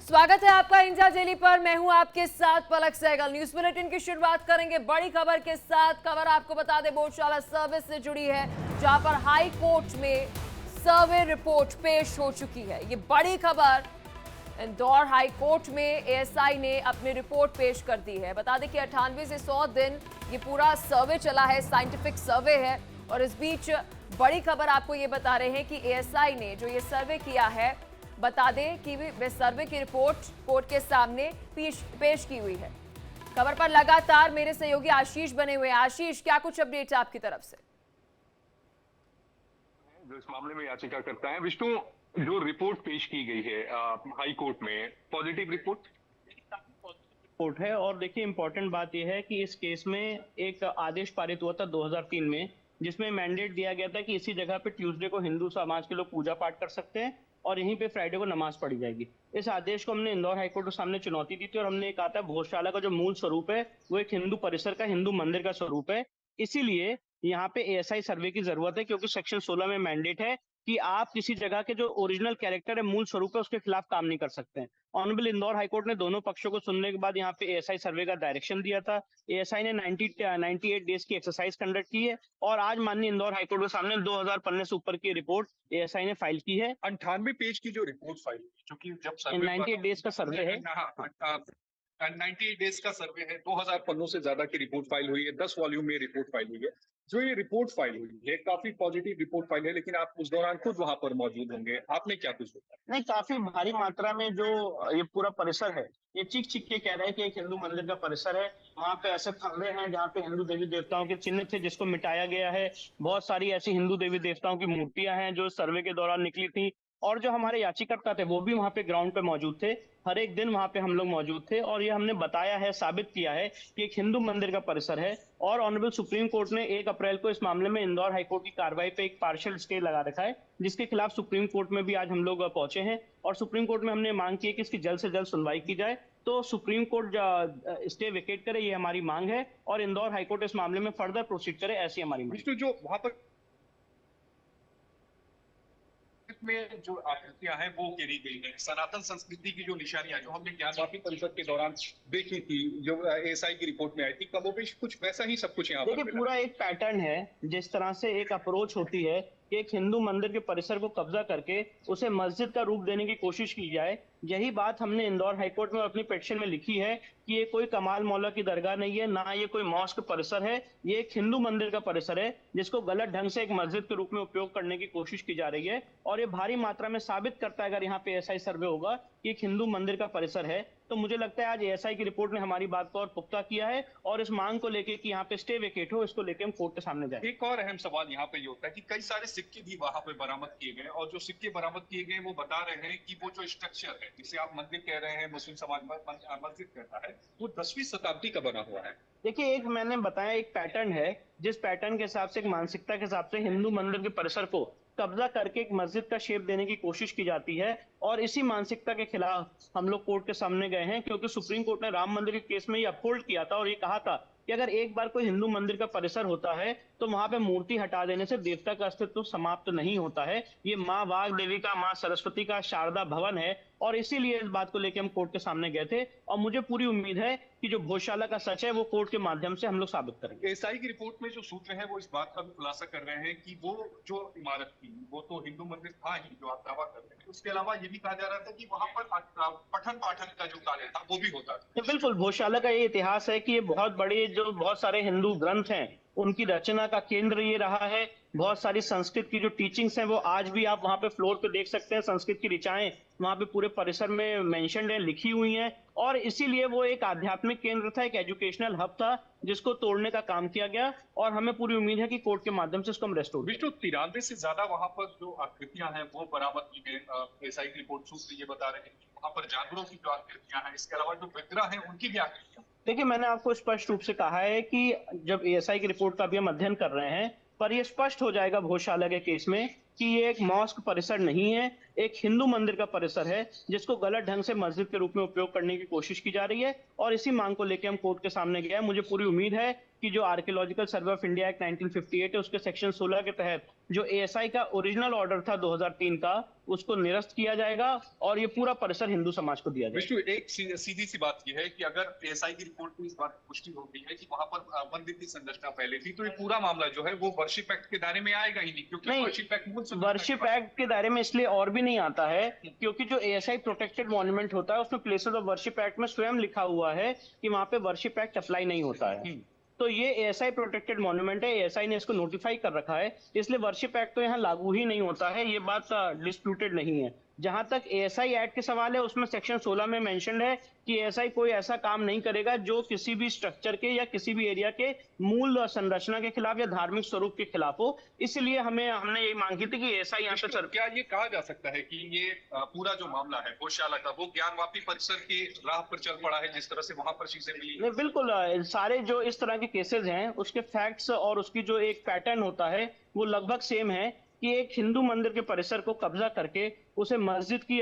स्वागत है आपका इंडिया डेली पर। मैं हूं आपके साथ पलक सहगल। न्यूज बुलेटिन की शुरुआत करेंगे बड़ी खबर के साथ। खबर आपको बता दें बोधशाला सर्विस से जुड़ी है, जहां पर हाई कोर्ट में सर्वे रिपोर्ट पेश हो चुकी है। ये बड़ी खबर, इंदौर हाई कोर्ट में एएसआई ने अपनी रिपोर्ट पेश कर दी है। बता दें कि 98 से 100 दिन ये पूरा सर्वे चला है, साइंटिफिक सर्वे है। और इस बीच बड़ी खबर आपको ये बता रहे हैं कि एएसआई ने जो ये सर्वे किया है, बता दें कि वे सर्वे की रिपोर्ट कोर्ट के सामने पेश की हुई है। खबर पर लगातार मेरे सहयोगी आशीष बने हुए हैं। आशीष, क्या कुछ अपडेट आपकी तरफ से? जो इस मामले में याचिका करता है विष्णु, जो रिपोर्ट पेश की गई है हाई कोर्ट में, पॉजिटिव रिपोर्ट है। और देखिए, इंपॉर्टेंट बात यह है कि इस केस में एक आदेश पारित हुआ था 2003 में, जिसमें मैंडेट दिया गया था कि इसी जगह पे ट्यूसडे को हिंदू समाज के लोग पूजा पाठ कर सकते हैं और यहीं पे फ्राइडे को नमाज पढ़ी जाएगी। इस आदेश को हमने इंदौर हाईकोर्ट के सामने चुनौती दी थी और हमने कहा था भोजशाला का जो मूल स्वरूप है वो एक हिंदू परिसर का, हिंदू मंदिर का स्वरूप है। इसीलिए यहाँ पे एएसआई सर्वे की जरूरत है, क्योंकि सेक्शन 16 में मैंडेट है कि आप किसी जगह के जो ओरिजिनल कैरेक्टर है, मूल स्वरूप है, उसके खिलाफ काम नहीं कर सकते हैं। ऑनरेबल इंदौर हाईकोर्ट ने दोनों पक्षों को सुनने के बाद यहाँ पे एएसआई सर्वे का डायरेक्शन दिया था। एएसआई ने 98 डेज की एक्सरसाइज कंडक्ट की है और आज माननीय इंदौर हाईकोर्ट के सामने 2000 पन्ने से ऊपर की रिपोर्ट एएसआई ने फाइल की है। 98 पेज की जो रिपोर्ट फाइल, क्योंकि जब 98 डेज का सर्वे है, 98 डेज का सर्वे है, 2000 पन्नों से ज्यादा की रिपोर्ट फाइल हुई है, 10 वॉल्यूम में रिपोर्ट फाइल हुई है। जो ये रिपोर्ट फाइल हुई है काफी पॉजिटिव रिपोर्ट फाइल है, लेकिन आप उस दौरान खुद वहां पर मौजूद होंगे, आपने क्या कुछ बताया? नहीं, काफी भारी मात्रा में जो ये पूरा परिसर है, ये चीख चीख के कह रहे हैं कि एक हिंदू मंदिर का परिसर है। वहां पे ऐसे खंभे हैं जहाँ पे हिंदू देवी देवताओं के चिन्ह थे, जिसको मिटाया गया है। बहुत सारी ऐसी हिंदू देवी देवताओं की मूर्तियां हैं जो सर्वे के दौरान निकली थी। और जो हमारे याचिकाकर्ता थे वो भी वहां पे ग्राउंड पे मौजूद थे। हर एक दिन वहां पे हम लोग मौजूद थे और ये हमने बताया है, साबित किया है कि एक हिंदू मंदिर का परिसर है। और ऑनरेबल सुप्रीम कोर्ट ने 1 अप्रैल को इस मामले में इंदौर हाईकोर्ट की कार्रवाई पे एक पार्शियल स्टे लगा रखा है, जिसके खिलाफ सुप्रीम कोर्ट में भी आज हम लोग पहुंचे हैं। और सुप्रीम कोर्ट में हमने मांग की है कि इसकी जल्द से जल्द सुनवाई की जाए। तो सुप्रीम कोर्ट स्टे वेकेट करे, ये हमारी मांग है। और इंदौर हाईकोर्ट इस मामले में फर्दर प्रोसीड करे, ऐसी हमारी मांग है। जो वहां पर में जो आकृतियां हैं वो गिरी गई है, सनातन संस्कृति की जो निशानियां जो हमने ज्ञानवापी परिषद के दौरान देखी थी, जो एएसआई की रिपोर्ट में आई थी, कमोबेश कुछ वैसा ही सब कुछ यहाँ पर देखिए, पूरा एक पैटर्न है। जिस तरह से एक अप्रोच होती है कि एक हिंदू मंदिर के परिसर को कब्जा करके उसे मस्जिद का रूप देने की कोशिश की जाए, यही बात हमने इंदौर हाईकोर्ट में अपनी पिटीशन में लिखी है कि ये कोई कमाल मौला की दरगाह नहीं है, ना ये कोई मॉस्क परिसर है। ये एक हिंदू मंदिर का परिसर है जिसको गलत ढंग से एक मस्जिद के रूप में उपयोग करने की कोशिश की जा रही है। और ये भारी मात्रा में साबित करता है, अगर यहाँ पे एएसआई सर्वे होगा, कि एक हिंदू मंदिर का परिसर है। तो मुझे लगता है आज एएसआई की रिपोर्ट ने हमारी बात को और पुख्ता किया है और इस मांग को लेकर कि यहाँ पे स्टे वेकेट हो, इसको लेकर हम कोर्ट के सामने जाए। एक और अहम सवाल यहाँ पे ये होता है कि कई सारे सिक्के भी वहां पे बरामद किए गए, और जो सिक्के बरामद किए गए वो बता रहे हैं कि वो जो स्ट्रक्चर है जिसे आप मंदिर कह रहे हैं, मुस्लिम समाज मस्जिद कहता है, वो 10वीं शताब्दी का बना हुआ है। देखिए, एक मैंने बताया एक पैटर्न है, जिस पैटर्न के हिसाब से, एक मानसिकता के हिसाब से हिंदू मंदिर के परिसर को कब्जा करके एक मस्जिद का शेप देने की कोशिश की जाती है। और इसी मानसिकता के खिलाफ हम लोग कोर्ट के सामने गए हैं, क्योंकि सुप्रीम कोर्ट ने राम मंदिर के केस में ये अपहोल्ड किया था और ये कहा था कि अगर एक बार कोई हिंदू मंदिर का परिसर होता है तो वहां पे मूर्ति हटा देने से देवता का अस्तित्व तो समाप्त नहीं होता है। ये माँ वाघ देवी का, माँ सरस्वती का शारदा भवन है। और इसीलिए इस बात को लेकर हम कोर्ट के सामने गए थे और मुझे पूरी उम्मीद है कि जो भोजशाला का सच है वो कोर्ट के माध्यम से हम लोग साबित करेंगे। एएसआई की रिपोर्ट में जो सूत्र हैं वो इस बात का भी खुलासा कर रहे हैं कि वो जो इमारत थी वो तो हिंदू मंदिर था ही, जो आप दावा कर रहे हैं। उसके अलावा ये भी कहा जा रहा था कि वहां पर पठन पाठन का जो कार्य था वो भी होता था। तो बिल्कुल, भोजशाला का ये इतिहास है कि ये बहुत बड़े, जो बहुत सारे हिंदू ग्रंथ हैं, उनकी रचना का केंद्र ये रहा है। बहुत सारी संस्कृत की जो टीचिंग्स हैं वो आज भी आप वहां पे फ्लोर पे देख सकते हैं। संस्कृत की ऋचाएं वहां पे पूरे परिसर में मेंशन्ड है, लिखी हुई हैं। और इसीलिए वो एक आध्यात्मिक केंद्र था, एक एजुकेशनल हब था, जिसको तोड़ने का काम किया गया। और हमें पूरी उम्मीद है कि कोर्ट के माध्यम से इसको हम रेस्टोर। विष्णु, 93 से ज्यादा वहां पर जो आकृतियां हैं वो बरामद की गई। एएसआई की रिपोर्ट सूत्र ये बता रहे हैं कि वहां पर जानवरों की जो आकृतियां हैं, इसके अलावा जो विग्रह हैं उनकी भी आकृतियां। देखिए, मैंने आपको स्पष्ट रूप से कहा है कि जब एएसआई की रिपोर्ट का भी हम अध्ययन कर रहे हैं, पर यह स्पष्ट हो जाएगा भोजशाला के केस में कि ये एक मॉस्क परिसर नहीं है, एक हिंदू मंदिर का परिसर है, जिसको गलत ढंग से मस्जिद के रूप में उपयोग करने की कोशिश की जा रही है। और इसी मांग को लेकर हम कोर्ट के सामने गए हैं। मुझे पूरी उम्मीद है कि जो archaeological survey of India act 1958 है उसके सेक्शन 16 के तहत जो एएसआई का ओरिजिनल ऑर्डर था 2003 का उसको निरस्त किया जाएगा और ये पूरा परिसर हिंदू समाज को दिया जाएगा। विष्णु, एक सीधी सी बात यह है कि अगर एएसआई की रिपोर्ट में इस बात की पुष्टि हो गई है कि वहां पर मंदिर की संरचना पहले थी, तो ये पूरा मामला जो है वो वर्शिप एक्ट के दायरे में आएगा ही नहीं, क्योंकि वर्शिप एक्ट मूल वर्शिप एक्ट के दायरे में इसलिए और भी नहीं आता है क्योंकि जो एएसआई प्रोटेक्टेड मॉन्यूमेंट होता है उसमें प्लेसेस ऑफ वर्शिप एक्ट में स्वयं लिखा हुआ है कि वहां पे वर्शिप एक्ट अप्लाई नहीं होता है। तो ये एएसआई प्रोटेक्टेड मॉन्यूमेंट है, एएसआई ने इसको नोटिफाई कर रखा है, इसलिए वर्शिप एक्ट तो यहाँ लागू ही नहीं होता है। ये बात डिस्प्यूटेड नहीं है। जहां तक एएसआई एक्ट के सवाल है उसमें सेक्शन 16 में मेंशन्ड है कि एएसआई कोई ऐसा काम नहीं करेगा जो किसी भी स्ट्रक्चर के या किसी भी एरिया के मूल संरचना के खिलाफ या धार्मिक स्वरूप के खिलाफ हो। इसलिए हमने यही मांग की थी कि एएसआई यहाँ पे क्या ये कहा जा सकता है कि ये पूरा जो मामला है गौशाला का वो ज्ञानवापी परिसर की राह पर चल पड़ा है, जिस तरह से वहां पर चीजें मिली? नहीं, बिल्कुल सारे जो इस तरह के केसेस हैं उसके फैक्ट्स और उसकी जो एक पैटर्न होता है वो लगभग सेम है कि एक हिंदू मंदिर के परिसर को कब्जा करके उसे मस्जिद की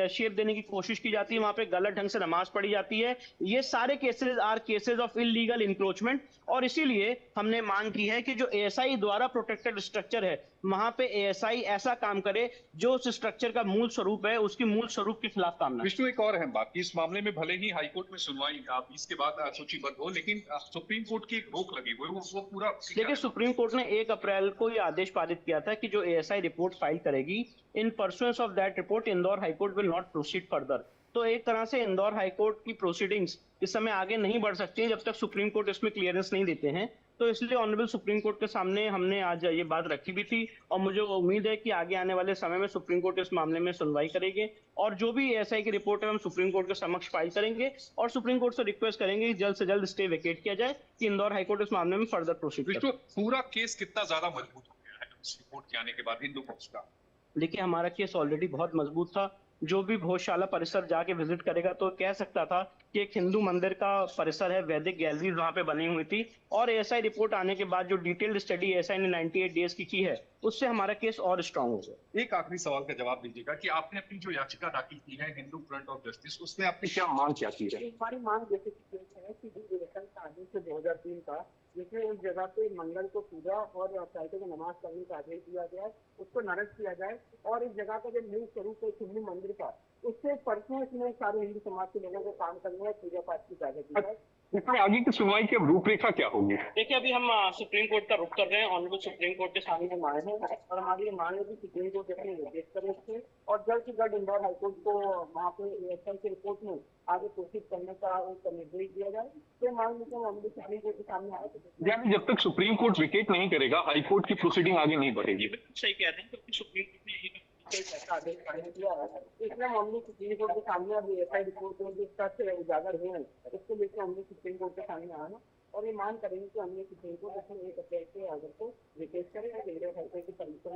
शेप देने की कोशिश की जाती है, वहां पे गलत ढंग से नमाज पढ़ी जाती है। ये सारे cases are cases of illegal encroachment और इसीलिए हमने मांग की है कि जो एएसआई द्वारा प्रोटेक्टेड स्ट्रक्चर है वहां पे एएसआई ऐसा काम करे जो उस स्ट्रक्चर का मूल स्वरूप है उसकी मूल स्वरूप के खिलाफ काम ना। विष्णु, एक और अहम बात, इस मामले में भले ही हाईकोर्ट में सुनवाई आप इसके बाद सूचीबद्ध हो, लेकिन सुप्रीम कोर्ट की रोक लगी हुई वो पूरा। देखिए, सुप्रीम कोर्ट ने 1 अप्रैल को ये आदेश पारित किया था कि जो एएसआई रिपोर्ट फाइल करेगी इन pursuance of that report Indore high court will not proceed further. तो एक तरह से इंदौर हाईकोर्ट की प्रोसीडिंग्स इस समय आगे नहीं बढ़ सकती है जब तक सुप्रीम कोर्ट इसमें क्लियरेंस नहीं देते हैं। तो इसलिए ऑनरेबल सुप्रीम कोर्ट के सामने हमने आज ये बात रखी भी थी और मुझे उम्मीद है कि आगे आने वाले समय में सुप्रीम कोर्ट इस मामले में सुनवाई करेगी और जो भी एएसआई की रिपोर्ट है हम सुप्रीम कोर्ट के समक्ष फाइल करेंगे और सुप्रीम कोर्ट से रिक्वेस्ट करेंगे कि जल्द से जल्द स्टे वेकेट किया जाए कि इंदौर हाईकोर्ट इस मामले में फर्दर प्रोसीड करे। पूरा केस कितना ज्यादा मजबूत हो गया है इस रिपोर्ट के आने के बाद हिंदू पक्ष का? देखिए, हमारा केस ऑलरेडी बहुत मजबूत था। जो भी भोजशाला परिसर जाके विजिट करेगा तो कह सकता था कि एक हिंदू मंदिर का परिसर है, वैदिक गैलरीज वहां पे बनी हुई थी और एएसआई रिपोर्ट आने के बाद जो डिटेल्ड स्टडी एएसआई ने 98 डेज की है उससे हमारा केस और स्ट्रांग हो गया। एक आखिरी सवाल का जवाब दीजिएगा कि आपने अपनी जो याचिका दाखिल की है हिंदू फ्रंट ऑफ जस्टिस, उसमें आपने क्या मांग क्या की है? हमारी मांग जैसे कि है कि जो इलेक्शन का आदेश है 2003 का, जिसमें उस जगह पे मंगल को पूजा और फ्राइडे को नमाज पढ़ने का आदेश दिया गया है, उसको नरक किया जाए और इस जगह का जो मूल स्वरूप है हिंदू मंदिर का, उससे परसों इसमें सारे हिंदू समाज के लोगों को काम करना है, पूजा पाठ की इजाजत दी जाए। इसमें आगे की सुनवाई की रूपरेखा क्या होगी? देखिए, अभी हम सुप्रीम कोर्ट का रुख कर रहे हैं। ऑनरेबल सुप्रीम कोर्ट के सामने हम आए हैं और हमारी ये मांग है कि सुप्रीम कोर्ट अपने निर्देश करे थे और जल्द से जल्द इंदौर हाईकोर्ट को वहाँ पे एएसआई की रिपोर्ट में आगे प्रोसीड करने का एक निर्देश दिया जाए। तो मांग लेकर ऑनरेबल सुप्रीम कोर्ट के सामने आए थे। यानी जब तक सुप्रीम कोर्ट विकेट नहीं करेगा हाईकोर्ट की प्रोसीडिंग आगे नहीं बढ़ेगी? सही कह रहे हैं, क्योंकि सुप्रीम कोर्ट ने ऐसा आदेश पारित किया है, इसलिए हमने सुप्रीम कोर्ट के सामने अब एएसआई रिपोर्ट में जिस तरह से उजागर हुए हैं उसको लेकर हमने सुप्रीम कोर्ट के सामने आए हैं और ये मांग करेंगे कि हमने सुप्रीम कोर्ट इसमें 1 अप्रैल के आर्डर को विकेट करें और इंदौर हाईकोर्ट की परमिशन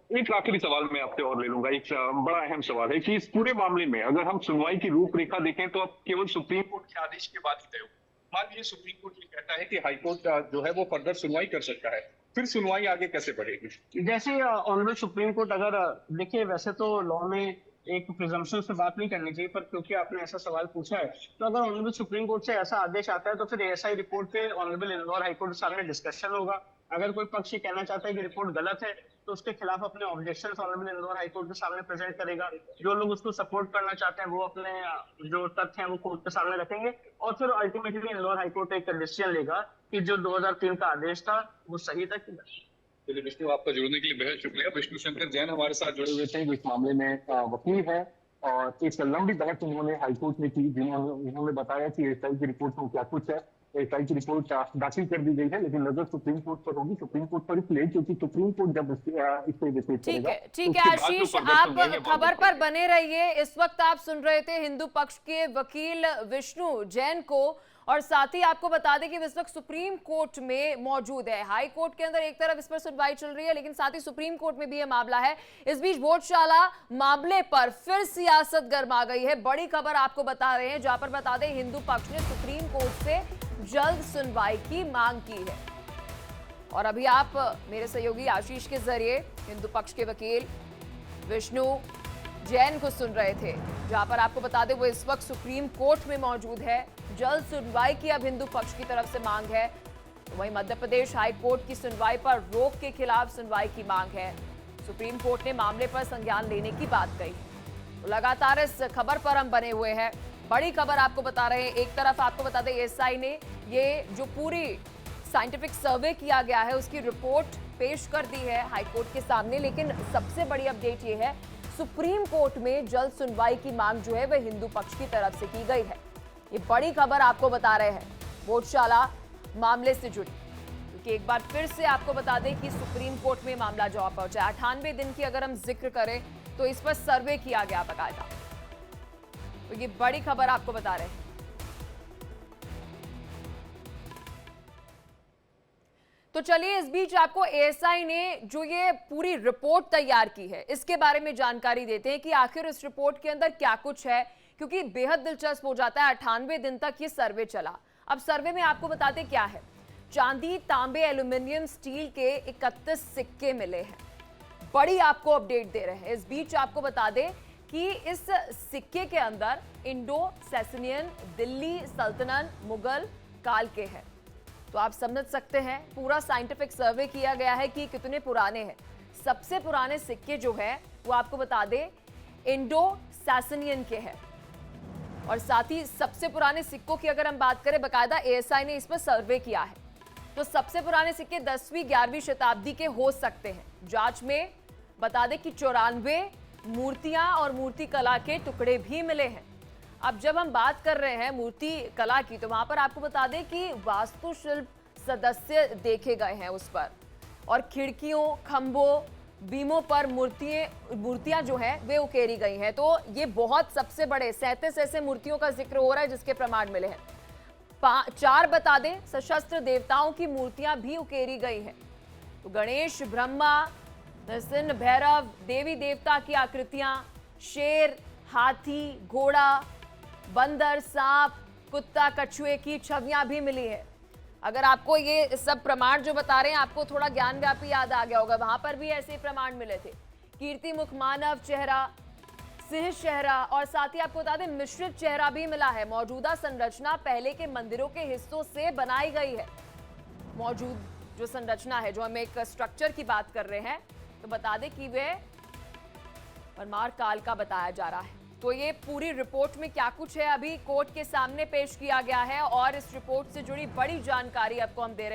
में। एक आखिरी सवाल मैं आपसे और ले लूंगा। एक बड़ा अहम सवाल है कि इस पूरे मामले में अगर हम सुनवाई की रूपरेखा देखें तो अब केवल सुप्रीम कोर्ट के आदेश के बाद ही तय होगा। मान लीजिए सुप्रीम कोर्ट ये कहता है कि हाईकोर्ट जो है वो फर्दर सुनवाई कर सकता है, फिर सुनवाई आगे कैसे बढ़ेगी? जैसे ऑनरेबल सुप्रीम कोर्ट अगर देखिए, वैसे तो लॉ में एक प्रिजम्पशन से बात नहीं करनी चाहिए, पर क्योंकि आपने ऐसा सवाल पूछा है तो अगर ऑनरेबल सुप्रीम कोर्ट से ऐसा आदेश आता है तो फिर एएसआई रिपोर्ट पे ऑनरेबल इंदौर हाईकोर्ट के सामने डिस्कशन होगा। अगर कोई पक्ष ये कहना चाहता है कि रिपोर्ट गलत है तो उसके खिलाफ अपने ऑब्जेक्शंस ऑनरेबल इंदौर हाईकोर्ट के सामने प्रेजेंट करेगा। जो लोग उसको सपोर्ट करना चाहते हैं वो अपने जो तथ्य हैं वो कोर्ट के सामने रखेंगे और फिर अल्टीमेटली इंदौर हाईकोर्ट एक डिसीजन लेगा कि जो 2003 का आदेश था वो सही था कि नहीं। चलिए विष्णु, आपका जुड़ने के लिए बेहद शुक्रिया। विष्णु शंकर जैन हमारे साथ जुड़े हुए थे, इस मामले में वकील है और एक लंबी बहस उन्होंने हाईकोर्ट में की, उन्होंने बताया कि एएसआई की रिपोर्ट में क्या कुछ है। एएसआई की रिपोर्ट दाखिल कर दी गई है लेकिन नजर सुप्रीम कोर्ट पर होगी, सुप्रीम कोर्ट पर इसलिए क्योंकि सुप्रीम कोर्ट जब इससे विकेट करेगा। ठीक है आशीष, आप खबर पर बने रहिए। इस वक्त आप सुन रहे थे हिंदू पक्ष के वकील विष्णु जैन को और साथ ही आपको बता दें कि इस वक्त सुप्रीम कोर्ट में मौजूद है। हाई कोर्ट के अंदर एक तरफ इस पर सुनवाई चल रही है लेकिन साथ ही सुप्रीम कोर्ट में भी यह मामला है। इस बीच भोजशाला मामले पर फिर सियासत गर्मा गई है। बड़ी खबर आपको बता रहे हैं जहां पर बता दें हिंदू पक्ष ने सुप्रीम कोर्ट से जल्द सुनवाई की मांग की है और अभी आप मेरे सहयोगी आशीष के जरिए हिंदू पक्ष के वकील विष्णु जैन को सुन रहे थे, जहां पर आपको बता दें वो इस वक्त सुप्रीम कोर्ट में मौजूद है। जल्द सुनवाई की अब हिंदू पक्ष की तरफ से मांग है। तो वहीं मध्य प्रदेश हाई कोर्ट की सुनवाई पर रोक के खिलाफ सुनवाई की मांग है। सुप्रीम कोर्ट ने मामले पर संज्ञान लेने की बात कही। तो लगातार इस खबर पर हम बने हुए हैं। बड़ी खबर आपको बता रहे हैं। एक तरफ आपको बता दें एएसआई ने ये जो पूरी साइंटिफिक सर्वे किया गया है उसकी रिपोर्ट पेश कर दी है हाईकोर्ट के सामने, लेकिन सबसे बड़ी अपडेट ये है सुप्रीम कोर्ट में जल्द सुनवाई की मांग जो है वह हिंदू पक्ष की तरफ से की गई है। ये बड़ी खबर आपको बता रहे हैं वोटशाला मामले से जुड़ी, क्योंकि एक बार फिर से आपको बता दें कि सुप्रीम कोर्ट में मामला जवाब पहुंचा। 98 दिन की अगर हम जिक्र करें तो इस पर सर्वे किया गया बकायदा। तो ये बड़ी खबर आपको बता रहे हैं। तो चलिए इस बीच आपको एएसआई ने जो ये पूरी रिपोर्ट तैयार की है इसके बारे में जानकारी देते हैं कि आखिर इस रिपोर्ट के अंदर क्या कुछ है, क्योंकि बेहद दिलचस्प हो जाता है। 98 दिन तक ये सर्वे चला। अब सर्वे में आपको बताते क्या है। चांदी, तांबे, एल्यूमिनियम, स्टील के 31 सिक्के मिले हैं। बड़ी आपको अपडेट दे रहे हैं। इस बीच आपको बता दें कि इस सिक्के के अंदर इंडो सैसनियन, दिल्ली सल्तनत, मुगल काल के हैं। तो आप समझ सकते हैं पूरा साइंटिफिक सर्वे किया गया है कि कितने पुराने हैं। सबसे पुराने सिक्के जो है वो आपको बता दें इंडो सैसनियन के हैं। और साथ ही सबसे पुराने सिक्कों की अगर हम बात करें, बकायदा एएसआई ने इस पर सर्वे किया है। तो सबसे पुराने सिक्के 10वीं 11वीं शताब्दी के हो सकते हैं। जांच में बता दें कि 94 मूर्तियां और मूर्ति कला के टुकड़े भी मिले हैं। अब जब हम बात कर रहे हैं मूर्ति कला की, तो वहां पर आपको बता दें कि वास्तुशिल्प सदस्य देखे गए हैं उस पर, और खिड़कियों, खंभों, बीमों पर मूर्तियां जो है वे उकेरी गई हैं। तो ये बहुत सबसे बड़े 37 ऐसे मूर्तियों का जिक्र हो रहा है जिसके प्रमाण मिले हैं। 4 बता दें सशस्त्र देवताओं की मूर्तियां भी उकेरी गई हैं। तो गणेश, ब्रह्मा, नरसिंह, भैरव, देवी देवता की आकृतियां, शेर, हाथी, घोड़ा, बंदर, सांप, कुत्ता, कछुए की छवियां भी मिली है। अगर आपको ये सब प्रमाण जो बता रहे हैं आपको थोड़ा ज्ञान व्यापी याद आ गया होगा, वहां पर भी ऐसे प्रमाण मिले थे। कीर्ति मुख, मानव चेहरा, सिंह चेहरा, और साथ ही आपको बता दें मिश्रित चेहरा भी मिला है। मौजूदा संरचना पहले के मंदिरों के हिस्सों से बनाई गई है। मौजूद जो संरचना है, जो हम एक स्ट्रक्चर की बात कर रहे हैं, तो बता दें कि वे परमार काल का बताया जा रहा है। तो ये पूरी रिपोर्ट में क्या कुछ है अभी कोर्ट के सामने पेश किया गया है, और इस रिपोर्ट से जुड़ी बड़ी जानकारी आपको हम दे रहे हैं।